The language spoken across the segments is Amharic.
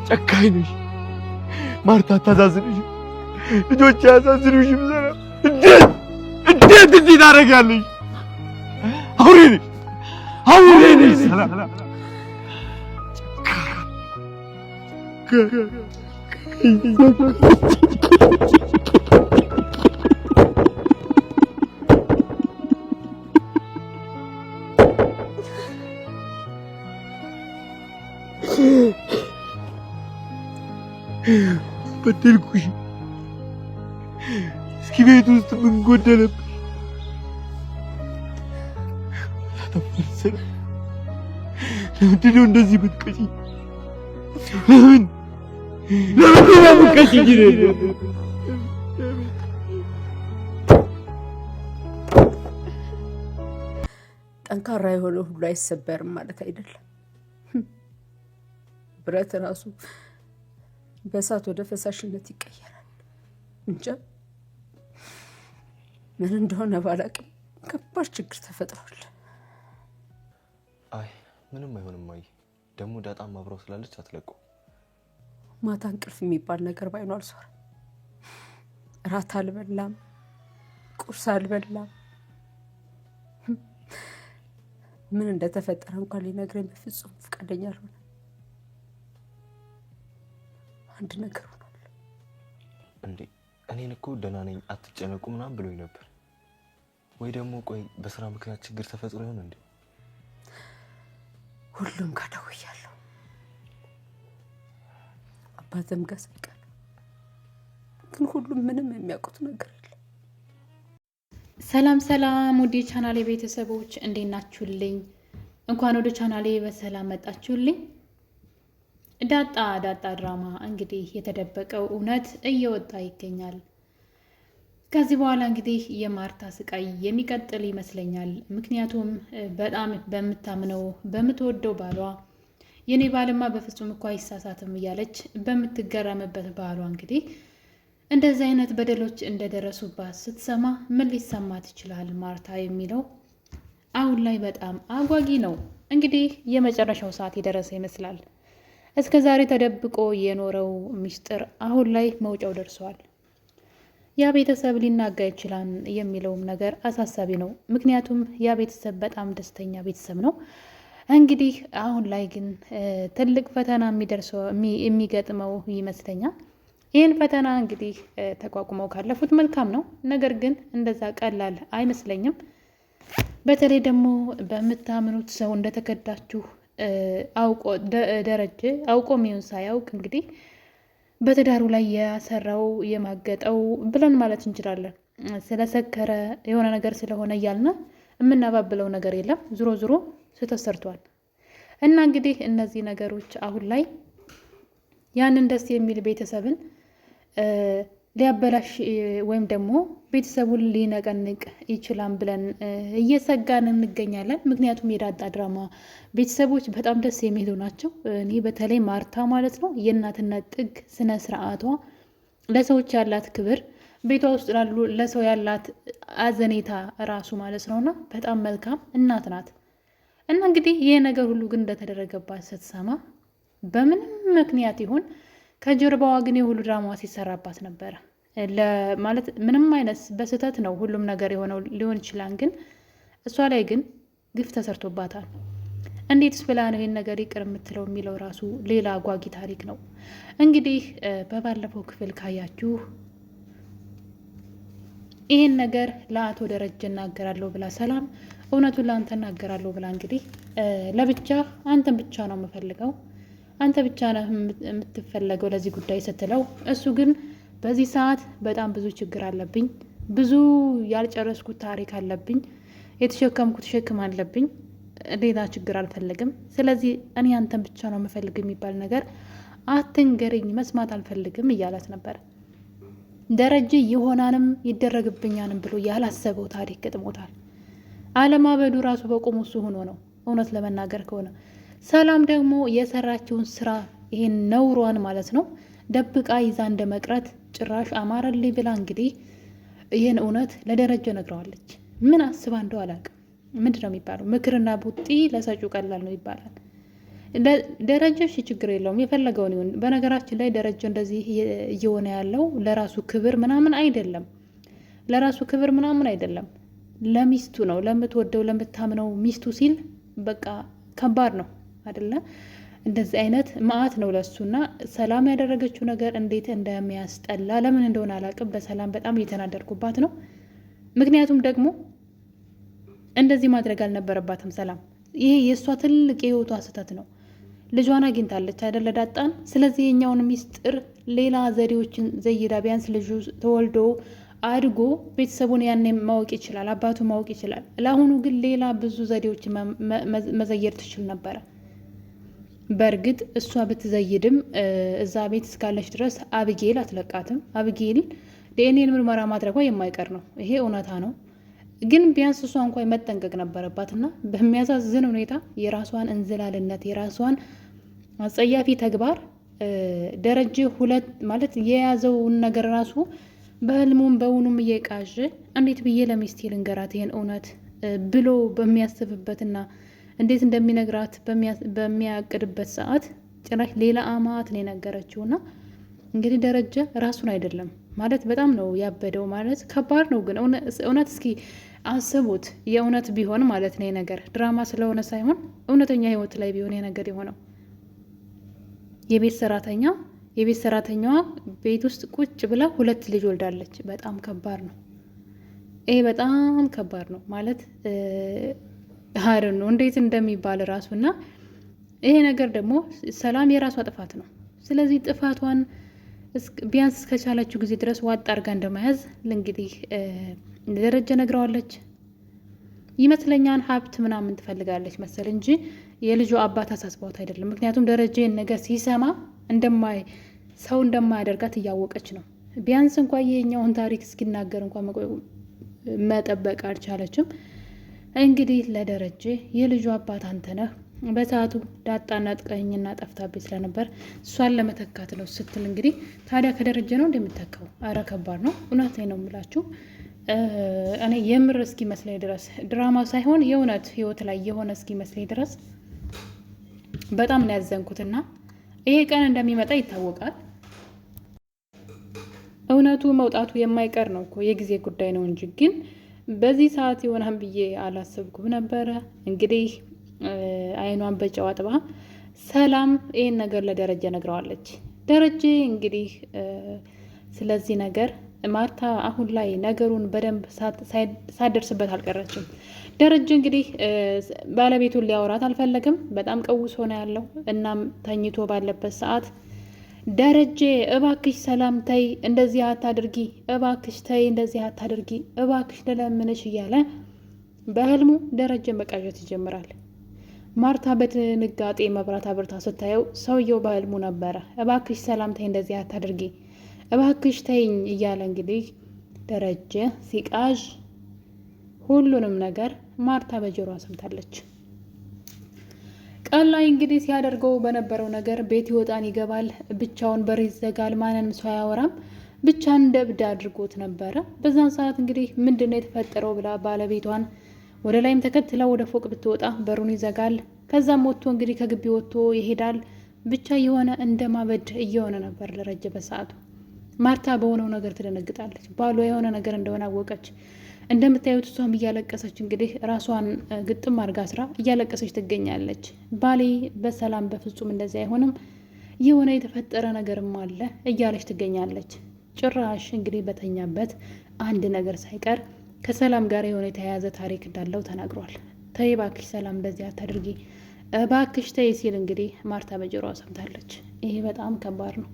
ጨካኝ ነሽ ማርታ። አታሳዝንሽም? ልጆች አያሳዝኑሽም? ዘራ እንዴት እንዲህ ታደርጊያለሽ? አውሬ ነሽ ሰላም። በደልኩሽ። እስኪ ቤት ውስጥ ምን ጎደለብሽ? ለምንድን ነው እንደዚህ የምትቀጪኝ? ለምንድን ነው የምትቀጪኝ? ጠንካራ የሆነ ሁሉ አይሰበርም ማለት አይደለም። ብረት ራሱ በእሳት ወደ ፈሳሽነት ይቀየራል። እንጃ ምን እንደሆነ ባላቅም ከባድ ችግር ተፈጥሯል። አይ ምንም አይሆንም። አይ ደግሞ ዳጣም አብረው ስላለች አትለቁ። ማታ እንቅልፍ የሚባል ነገር ባይኖር አልሷል። ራት አልበላም፣ ቁርስ አልበላም። ምን እንደተፈጠረ እንኳን ሊነግረኝ በፍጹም ፈቃደኛ አልሆነ። አንድ ነገር ሆኗል። እንዴ እኔን እኮ ደህና ነኝ አትጨነቁ ምናምን ብሎኝ ነበር። ወይ ደግሞ ቆይ በስራ ምክንያት ችግር ተፈጥሮ ይሆን እንዴ? ሁሉም ጋር ደውያለሁ። አባትም ጋር ሳይቀር፣ ግን ሁሉም ምንም የሚያውቁት ነገር የለም። ሰላም ሰላም፣ ወደ ቻናሌ ቤተሰቦች እንዴት ናችሁልኝ? እንኳን ወደ ቻናሌ በሰላም መጣችሁልኝ። ዳጣ ድራማ እንግዲህ የተደበቀው እውነት እየወጣ ይገኛል። ከዚህ በኋላ እንግዲህ የማርታ ስቃይ የሚቀጥል ይመስለኛል። ምክንያቱም በጣም በምታምነው በምትወደው ባሏ የኔ ባልማ በፍጹም እኮ አይሳሳትም እያለች በምትገረምበት ባሏ እንግዲህ እንደዚህ አይነት በደሎች እንደደረሱባት ስትሰማ ምን ሊሰማት ይችላል ማርታ የሚለው አሁን ላይ በጣም አጓጊ ነው። እንግዲህ የመጨረሻው ሰዓት የደረሰ ይመስላል። እስከ ዛሬ ተደብቆ የኖረው ምስጢር አሁን ላይ መውጫው ደርሷል። ያ ቤተሰብ ሊናጋ ይችላል የሚለውም ነገር አሳሳቢ ነው። ምክንያቱም ያ ቤተሰብ በጣም ደስተኛ ቤተሰብ ነው። እንግዲህ አሁን ላይ ግን ትልቅ ፈተና የሚገጥመው ይመስለኛል። ይህን ፈተና እንግዲህ ተቋቁመው ካለፉት መልካም ነው። ነገር ግን እንደዛ ቀላል አይመስለኝም። በተለይ ደግሞ በምታምኑት ሰው እንደተከዳችሁ ደረጀ አውቆ ሚሆን ሳያውቅ እንግዲህ በትዳሩ ላይ ያሰራው የማገጠው ብለን ማለት እንችላለን። ስለሰከረ የሆነ ነገር ስለሆነ እያልን የምናባብለው ነገር የለም። ዙሮ ዙሮ ስተሰርቷል እና እንግዲህ እነዚህ ነገሮች አሁን ላይ ያንን ደስ የሚል ቤተሰብን ሊያበላሽ ወይም ደግሞ ቤተሰቡን ሊነቀንቅ ይችላል ብለን እየሰጋን እንገኛለን። ምክንያቱም የዳጣ ድራማ ቤተሰቦች በጣም ደስ የሚሉ ናቸው። እኔ በተለይ ማርታ ማለት ነው የእናትነት ጥግ ስነ ስርዓቷ፣ ለሰዎች ያላት ክብር፣ ቤቷ ውስጥ ላሉ ለሰው ያላት አዘኔታ ራሱ ማለት ነውና በጣም መልካም እናት ናት። እና እንግዲህ ይሄ ነገር ሁሉ ግን እንደተደረገባት ስትሰማ በምንም ምክንያት ይሁን ከጀርባዋ ግን የሁሉ ድራማ ሲሰራባት ነበረ። ማለት ምንም አይነት በስህተት ነው ሁሉም ነገር የሆነው ሊሆን ይችላል፣ ግን እሷ ላይ ግን ግፍ ተሰርቶባታል። እንዴትስ ብላ ነው ይሄን ነገር ይቅር የምትለው የሚለው ራሱ ሌላ አጓጊ ታሪክ ነው። እንግዲህ በባለፈው ክፍል ካያችሁ ይሄን ነገር ለአቶ ደረጀ እናገራለሁ ብላ ሰላም እውነቱን ለአንተ እናገራለሁ ብላ እንግዲህ ለብቻ አንተን ብቻ ነው የምፈልገው፣ አንተ ብቻ ነህ የምትፈለገው ለዚህ ጉዳይ ስትለው፣ እሱ ግን በዚህ ሰዓት በጣም ብዙ ችግር አለብኝ፣ ብዙ ያልጨረስኩት ታሪክ አለብኝ፣ የተሸከምኩት ሸክም አለብኝ፣ ሌላ ችግር አልፈልግም። ስለዚህ እኔ አንተን ብቻ ነው የምፈልግ የሚባል ነገር አትንገረኝ፣ መስማት አልፈልግም እያላት ነበር። ደረጀ ይሆናንም ይደረግብኛንም ብሎ ያላሰበው ታሪክ ገጥሞታል። አለማበዱ ራሱ በቆሙ እሱ ሆኖ ነው እውነት ለመናገር ከሆነ። ሰላም ደግሞ የሰራችውን ስራ ይሄን ነውሯን ማለት ነው ደብቃ ይዛ እንደመቅረት ጭራሽ አማረልኝ ብላ እንግዲህ ይህን እውነት ለደረጀ ነግረዋለች። ምን አስባ እንደው አላውቅም። ምንድን ነው የሚባለው? ምክርና ቡጢ ለሰጪው ቀላል ነው ይባላል። ደረጀ እሺ ችግር የለውም የፈለገውን ይሁን። በነገራችን ላይ ደረጀ እንደዚህ እየሆነ ያለው ለራሱ ክብር ምናምን አይደለም፣ ለራሱ ክብር ምናምን አይደለም፣ ለሚስቱ ነው፣ ለምትወደው ለምታምነው ሚስቱ ሲል በቃ ከባድ ነው አይደለ? እንደዚህ አይነት መዓት ነው ለሱና ሰላም ያደረገችው ነገር እንዴት እንደሚያስጠላ ለምን እንደሆነ አላውቅም። በሰላም በጣም እየተናደድኩባት ነው። ምክንያቱም ደግሞ እንደዚህ ማድረግ አልነበረባትም ሰላም። ይሄ የእሷ ትልቅ የህይወቷ ስህተት ነው። ልጇን አግኝታለች አይደለ ዳጣን። ስለዚህ የኛውን ሚስጥር ሌላ ዘዴዎችን ዘይዳ ቢያንስ ልጁ ተወልዶ አድጎ ቤተሰቡን ያኔ ማወቅ ይችላል፣ አባቱ ማወቅ ይችላል። ለአሁኑ ግን ሌላ ብዙ ዘዴዎችን መዘየር ትችል ነበረ። በእርግጥ እሷ ብትዘይድም እዛ ቤት እስካለች ድረስ አብጌል አትለቃትም። አብጌል ዲኤንኤ ምርመራ ማድረጓ የማይቀር ነው፣ ይሄ እውነታ ነው። ግን ቢያንስ እሷ እንኳን መጠንቀቅ ነበረባት እና በሚያሳዝን ሁኔታ የራሷን እንዝላልነት የራሷን አጸያፊ ተግባር ደረጀ ሁለት ማለት የያዘውን ነገር ራሱ በህልሙም በውኑም እየቃዥ እንዴት ብዬ ለሚስቴ ልንገራት ይሄን እውነት ብሎ በሚያስብበትና እንዴት እንደሚነግራት በሚያቅድበት ሰዓት ጭራሽ ሌላ አማት ነው የነገረችውና እንግዲህ ደረጀ ራሱን አይደለም ማለት በጣም ነው ያበደው። ማለት ከባድ ነው ግን እውነት እስኪ አስቡት፣ የእውነት ቢሆን ማለት ነው ነገር ድራማ ስለሆነ ሳይሆን እውነተኛ ህይወት ላይ ቢሆን ነገር የሆነው የቤት ሰራተኛዋ ቤት ውስጥ ቁጭ ብላ 2 ልጅ ወልዳለች። በጣም ከባድ ነው ይሄ፣ በጣም ከባድ ነው ማለት ነው እንዴት እንደሚባል ራሱና ይሄ ነገር ደግሞ ሰላም የራሷ ጥፋት ነው። ስለዚህ ጥፋቷን ቢያንስ እስከቻለችው ጊዜ ድረስ ዋጥ አድርጋ እንደመያዝ እንግዲህ ደረጀ ነግረዋለች ይመስለኛል። ሀብት ምናምን ትፈልጋለች መሰል እንጂ የልጁ አባት አሳስቧት አይደለም። ምክንያቱም ደረጀን ነገር ሲሰማ ሰው እንደማያደርጋት እያወቀች ነው። ቢያንስ እንኳን የኛውን ታሪክ እስኪናገር እንኳን መጠበቅ አልቻለችም። እንግዲህ ለደረጀ የልጁ አባት አንተ ነህ፣ በሰዓቱ ዳጣና ጥቀኝና ጠፍታቤ ስለነበር እሷን ለመተካት ነው ስትል እንግዲህ ታዲያ ከደረጀ ነው እንደምተካው? አረ ከባድ ነው። እውነት ነው የምላችሁ እኔ የምር እስኪመስለኝ ድረስ ድራማ ሳይሆን የእውነት ህይወት ላይ የሆነ እስኪመስለኝ ድረስ በጣም ነው ያዘንኩትና ይሄ ቀን እንደሚመጣ ይታወቃል። እውነቱ መውጣቱ የማይቀር ነው እኮ የጊዜ ጉዳይ ነው እንጂ ግን በዚህ ሰዓት ይሆናል ብዬ አላሰብኩም ነበረ። እንግዲህ አይኗን በጨው አጥባ ሰላም ይሄን ነገር ለደረጀ ነግረዋለች። ደረጀ እንግዲህ ስለዚህ ነገር ማርታ አሁን ላይ ነገሩን በደንብ ሳደርስበት አልቀረችም። ደረጀ እንግዲህ ባለቤቱን ሊያወራት አልፈለግም። በጣም ቀውስ ሆነ ያለው። እናም ተኝቶ ባለበት ሰዓት ደረጀ እባክሽ ሰላም ተይ፣ እንደዚህ አታድርጊ፣ እባክሽ ተይ፣ እንደዚህ አታድርጊ፣ እባክሽ ልለምንሽ እያለ በህልሙ ደረጀ መቃዠት ይጀምራል። ማርታ በድንጋጤ መብራት አብርታ ስታየው ሰውየው በህልሙ ነበረ። እባክሽ ሰላም ተይ፣ እንደዚህ አታድርጊ፣ እባክሽ ተይኝ እያለ እንግዲህ ደረጀ ሲቃዥ ሁሉንም ነገር ማርታ በጆሮዋ ሰምታለች። ቀን ላይ እንግዲህ ሲያደርገው በነበረው ነገር ቤት ይወጣን ይገባል፣ ብቻውን በር ይዘጋል፣ ማንንም ሰው አያወራም፣ ብቻ እንደ እብድ አድርጎት ነበረ። በዛን ሰዓት እንግዲህ ምንድነው የተፈጠረው ብላ ባለቤቷን ወደ ላይም ተከትላ ወደ ፎቅ ብትወጣ በሩን ይዘጋል። ከዛም ወጥቶ እንግዲህ ከግቢ ወጥቶ ይሄዳል። ብቻ የሆነ እንደማበድ እየሆነ ነበር ደረጀ በሰዓቱ። ማርታ በሆነው ነገር ትደነግጣለች። ባሏ የሆነ ነገር እንደሆነ አወቀች። እንደምታዩት እሷም እያለቀሰች እንግዲህ ራሷን ግጥም አድርጋ ስራ እያለቀሰች ትገኛለች። ባሌ በሰላም በፍጹም እንደዚህ አይሆንም፣ የሆነ የተፈጠረ ነገርም አለ እያለች ትገኛለች። ጭራሽ እንግዲህ በተኛበት አንድ ነገር ሳይቀር ከሰላም ጋር የሆነ የተያያዘ ታሪክ እንዳለው ተናግሯል። ተይ እባክሽ ሰላም እንደዚህ አታድርጊ እባክሽ ተይ ሲል እንግዲህ ማርታ በጆሮዋ ሰምታለች። ይሄ በጣም ከባድ ነው።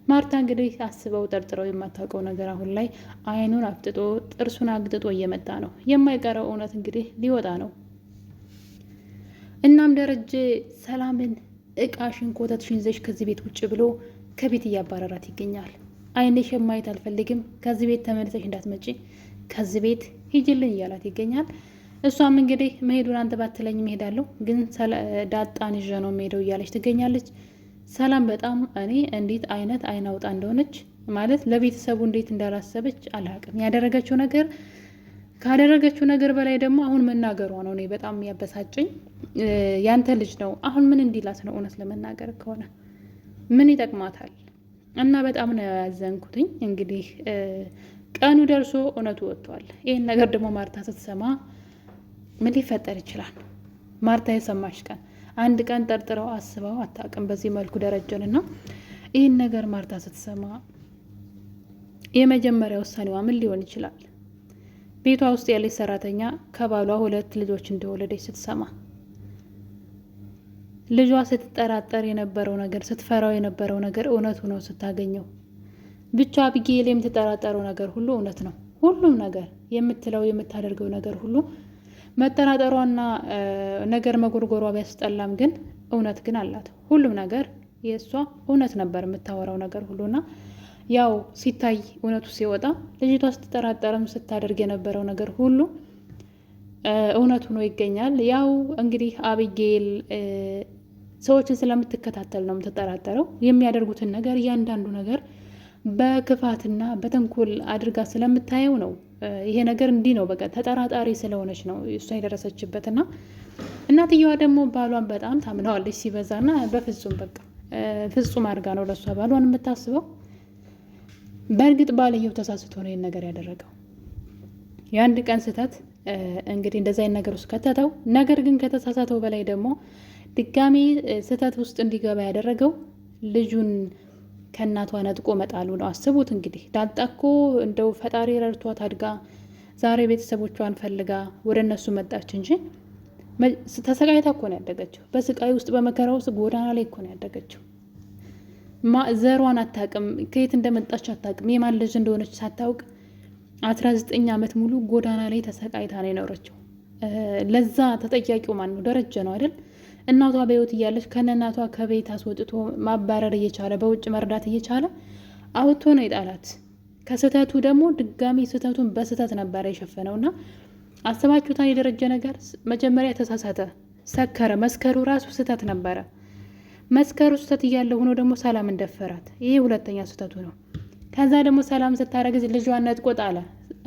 ማርታ እንግዲህ አስበው ጠርጥረው የማታውቀው ነገር አሁን ላይ አይኑን አፍጥጦ ጥርሱን አግጥጦ እየመጣ ነው። የማይቀረው እውነት እንግዲህ ሊወጣ ነው። እናም ደረጀ ሰላምን እቃሽን ኮተትሽን ይዘሽ ከዚህ ቤት ውጭ ብሎ ከቤት እያባረራት ይገኛል። አይንሽ ማየት አልፈልግም፣ ከዚህ ቤት ተመልሰሽ እንዳትመጪ፣ ከዚህ ቤት ሂጅልኝ እያላት ይገኛል። እሷም እንግዲህ መሄዱን አንተ ባትለኝ እሄዳለሁ፣ ግን ዳጣን ይዤ ነው የምሄደው እያለች ትገኛለች። ሰላም በጣም እኔ እንዴት አይነት አይን አውጣ እንደሆነች ማለት ለቤተሰቡ እንዴት እንዳላሰበች አላውቅም። ያደረገችው ነገር ካደረገችው ነገር በላይ ደግሞ አሁን መናገሯ ነው እኔ በጣም ያበሳጨኝ። ያንተ ልጅ ነው አሁን ምን እንዲላት ነው? እውነት ለመናገር ከሆነ ምን ይጠቅማታል? እና በጣም ነው ያዘንኩትኝ። እንግዲህ ቀኑ ደርሶ እውነቱ ወጥቷል። ይህን ነገር ደግሞ ማርታ ስትሰማ ምን ሊፈጠር ይችላል? ማርታ የሰማች ቀን አንድ ቀን ጠርጥረው አስበው አታውቅም በዚህ መልኩ ደረጀንና ይህን ነገር ማርታ ስትሰማ የመጀመሪያ ውሳኔዋ ምን ሊሆን ይችላል? ቤቷ ውስጥ ያለች ሰራተኛ ከባሏ 2 ልጆች እንደወለደች ስትሰማ ልጇ ስትጠራጠር የነበረው ነገር ስትፈራው የነበረው ነገር እውነቱ ነው ስታገኘው ብቻ አቢጌል የምትጠራጠረው ነገር ሁሉ እውነት ነው። ሁሉም ነገር የምትለው የምታደርገው ነገር ሁሉ መጠራጠሯና ነገር መጎርጎሯ ቢያስጠላም ግን እውነት ግን አላት። ሁሉም ነገር የእሷ እውነት ነበር የምታወራው ነገር ሁሉና ያው ሲታይ እውነቱ ሲወጣ ልጅቷ ስትጠራጠርም ስታደርግ የነበረው ነገር ሁሉ እውነቱ ነው ይገኛል። ያው እንግዲህ አቢጌል ሰዎችን ስለምትከታተል ነው የምትጠራጠረው። የሚያደርጉትን ነገር እያንዳንዱ ነገር በክፋትና በተንኮል አድርጋ ስለምታየው ነው ይሄ ነገር እንዲህ ነው። በቃ ተጠራጣሪ ስለሆነች ነው እሷ የደረሰችበትና እናትየዋ ደግሞ ባሏን በጣም ታምነዋለች ሲበዛና በፍጹም በቃ ፍጹም አድርጋ ነው ለሷ ባሏን የምታስበው። በእርግጥ ባልየው ተሳስቶ ነው ይሄን ነገር ያደረገው። የአንድ ቀን ስህተት እንግዲህ እንደዛ አይነት ነገር ውስጥ ከተተው። ነገር ግን ከተሳሳተው በላይ ደግሞ ድጋሚ ስህተት ውስጥ እንዲገባ ያደረገው ልጁን ከእናቷ ነጥቆ መጣሉ ነው። አስቡት እንግዲህ ዳጣ እኮ እንደው ፈጣሪ ረድቷት አድጋ ዛሬ ቤተሰቦቿን ፈልጋ ወደ እነሱ መጣች እንጂ ተሰቃይታ እኮ ነው ያደገችው። በስቃይ ውስጥ በመከራ ውስጥ ጎዳና ላይ እኮ ነው ያደገችው። ዘሯን አታውቅም፣ ከየት እንደመጣች አታውቅም፣ የማን ልጅ እንደሆነች ሳታውቅ 19 ዓመት ሙሉ ጎዳና ላይ ተሰቃይታ ነው የኖረችው። ለዛ ተጠያቂው ማን ነው? ደረጀ ነው አይደል? እናቷ በህይወት እያለች ከነናቷ ከቤት አስወጥቶ ማባረር እየቻለ በውጭ መርዳት እየቻለ አውጥቶ ነው የጣላት። ከስህተቱ ደግሞ ድጋሚ ስህተቱን በስህተት ነበረ የሸፈነውና አስባችሁታን? የደረጀ ነገር መጀመሪያ ተሳሳተ፣ ሰከረ። መስከሩ ራሱ ስህተት ነበረ። መስከሩ ስህተት እያለ ሆኖ ደግሞ ሰላም እንደፈራት፣ ይሄ ሁለተኛ ስህተቱ ነው። ከዛ ደግሞ ሰላም ስታረግዝ ልጇን ነጥቆ ጣለ።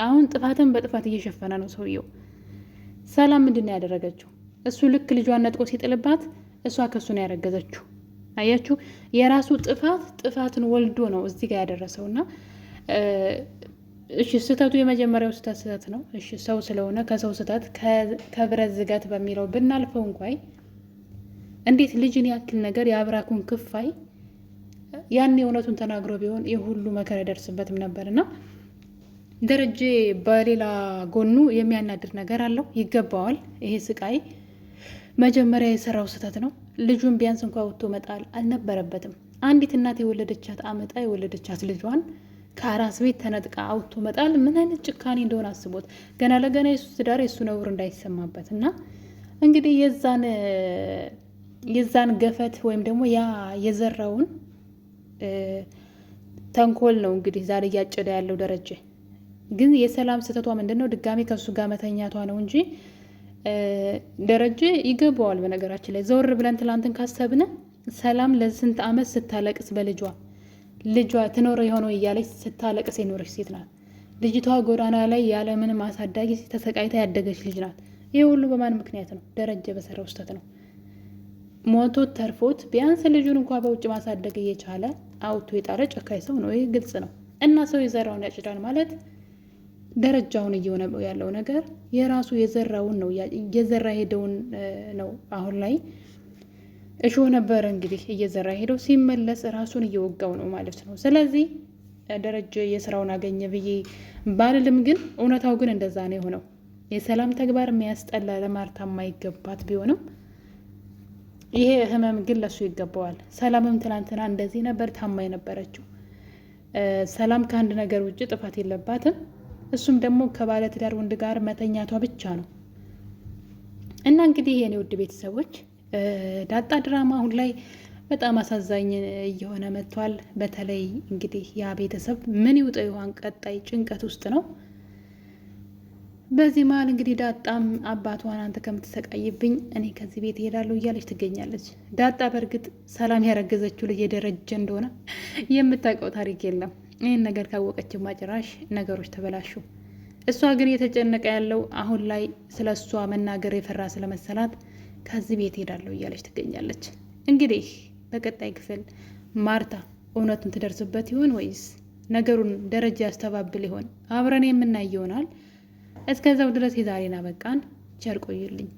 አሁን ጥፋትን በጥፋት እየሸፈነ ነው ሰውየው። ሰላም ምንድን ነው ያደረገችው? እሱ ልክ ልጇን ነጥቆ ሲጥልባት እሷ ከሱ ነው ያረገዘችው። አያችሁ፣ የራሱ ጥፋትን ወልዶ ነው እዚህ ጋር ያደረሰውና እሺ ስህተቱ የመጀመሪያው ስህተት ነው። እሺ ሰው ስለሆነ ከሰው ስህተት ከብረት ዝገት በሚለው ብናልፈው እንኳን እንዴት ልጅን ያክል ነገር የአብራኩን ክፋይ ያን እውነቱን ተናግሮ ቢሆን የሁሉ መከራ ይደርስበትም ነበርና ደረጀ በሌላ ጎኑ የሚያናድር ነገር አለው። ይገባዋል። ይሄ ስቃይ መጀመሪያ የሰራው ስህተት ነው። ልጁን ቢያንስ እንኳ ወጥቶ መጣል አልነበረበትም። አንዲት እናት የወለደቻት አመጣ የወለደቻት ልጇን ከአራስ ቤት ተነጥቃ አውጥቶ መጣል ምን አይነት ጭካኔ እንደሆነ አስቦት። ገና ለገና የሱ ትዳር የሱ ነውር እንዳይሰማበት እና እንግዲህ የዛን ገፈት ወይም ደግሞ ያ የዘራውን ተንኮል ነው እንግዲህ ዛሬ እያጨደ ያለው ደረጀ። ግን የሰላም ስህተቷ ምንድን ነው? ድጋሚ ከእሱ ጋር መተኛቷ ነው እንጂ ደረጀ ይገባዋል። በነገራችን ላይ ዘወር ብለን ትላንትን ካሰብን ሰላም ለስንት ዓመት ስታለቅስ በልጇ ትኖረ የሆነው እያለች ስታለቅስ የኖረች ሴት ናት። ልጅቷ ጎዳና ላይ ያለ ምንም አሳዳጊ ተሰቃይታ ያደገች ልጅ ናት። ይህ ሁሉ በማን ምክንያት ነው? ደረጀ በሰራው ስህተት ነው። ሞቶት ተርፎት ቢያንስ ልጁን እንኳ በውጭ ማሳደግ እየቻለ አውቶ የጣለ ጨካኝ ሰው ነው። ይህ ግልጽ ነው። እና ሰው የዘራውን ያጭዳል ማለት ደረጃውን እየሆነ ያለው ነገር የራሱ የዘራውን ነው እየዘራ ሄደውን ነው። አሁን ላይ እሾህ ነበር እንግዲህ እየዘራ ሄደው ሲመለስ ራሱን እየወጋው ነው ማለት ነው። ስለዚህ ደረጀ የስራውን አገኘ ብዬ ባልልም ግን እውነታው ግን እንደዛ ነው የሆነው። የሰላም ተግባር የሚያስጠላ ለማርታ የማይገባት ቢሆንም ይሄ ህመም ግን ለሱ ይገባዋል። ሰላምም ትናንትና እንደዚህ ነበር ታማ የነበረችው። ሰላም ከአንድ ነገር ውጭ ጥፋት የለባትም። እሱም ደግሞ ከባለ ትዳር ወንድ ጋር መተኛቷ ብቻ ነው። እና እንግዲህ የኔ ውድ ቤተሰቦች ዳጣ ድራማ አሁን ላይ በጣም አሳዛኝ እየሆነ መጥቷል። በተለይ እንግዲህ ያ ቤተሰብ ምን ይውጠው ይሆን? ቀጣይ ጭንቀት ውስጥ ነው። በዚህ መሀል እንግዲህ ዳጣም አባቷን አንተ ከምትሰቃይብኝ እኔ ከዚህ ቤት እሄዳለሁ እያለች ትገኛለች። ዳጣ በእርግጥ ሰላም ያረገዘችው ልጅ የደረጀ እንደሆነ የምታውቀው ታሪክ የለም። ይህን ነገር ካወቀችው ማጭራሽ ነገሮች ተበላሹ። እሷ ግን የተጨነቀ ያለው አሁን ላይ ስለ እሷ መናገር የፈራ ስለመሰላት ከዚህ ቤት ሄዳለሁ እያለች ትገኛለች። እንግዲህ በቀጣይ ክፍል ማርታ እውነቱን ትደርስበት ይሆን ወይስ ነገሩን ደረጃ ያስተባብል ይሆን? አብረን የምናይ ይሆናል። እስከዛው ድረስ የዛሬን አበቃን። ቸር ቆዩልኝ።